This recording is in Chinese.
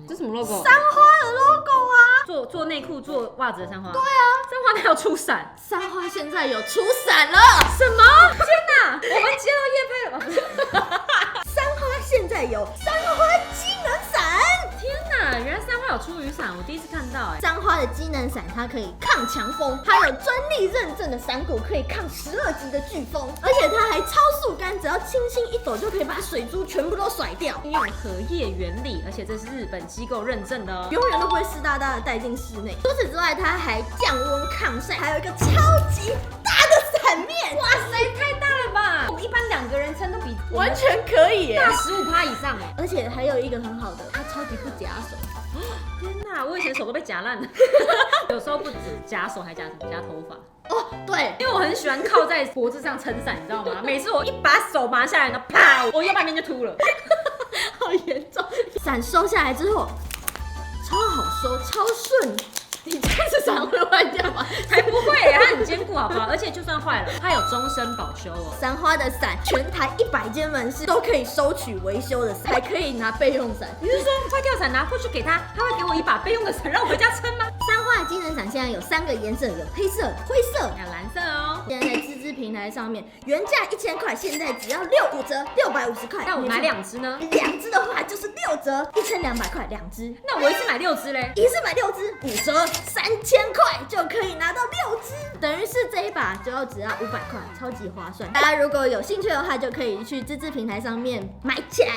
这什么 logo？ 三花的 logo 啊！做内裤、做袜子的三花。对啊，三花哪有出伞？三花现在有出伞了。什么？天哪！我们接到业配了吗？三花现在有三花机能伞。天哪！原来三花有出雨伞，我第一次看到哎。三花的机能伞它可以抗强风，它有专利认证的伞骨可以抗12级的飓风，而且它还超速干，只要轻轻一抖就可以把水珠全部都甩掉。应用荷叶原理，而且这是日本机构认证的哦。永远都不会湿哒哒的带进室内。除此之外，它还降温抗晒，还有一个超级大的伞面。哇塞，太大了吧！我们一般2个人撑都比完全可以耶，大15%以上哎。而且还有一个很好的，它超级不夹手。天哪，我以前手都被夹烂了，有时候不止夹手，还夹什么？夹头发。哦，对，因为我很喜欢靠在脖子上撑伞，你知道吗？每次我一把手拔下来，然后啪，我右半边就秃了，好严重。伞收下来之后，超好收，超顺。你这样子伞会坏掉吗？才不会耶，它很坚固，好不好？而且就算坏了，它有终身保修哦。三花的伞，全台100间门市都可以收取维修的伞，还可以拿备用伞。你是说坏掉伞拿过去给他，他会给我一把备用的伞让我回家撑吗？三花的机能伞现在有3个颜色，有黑色、灰色，还有蓝色哦。现在在芝芝平台上面，原价1000块，现在只要65折，650块。那我买2只呢？2只的话就是6折，1200块2只。那我一次买6只嘞？一次买6只，5折，3000块就可以拿到6只，等于是这一把只要500块，超级划算。大家如果有兴趣的话，就可以去芝芝平台上面买起来。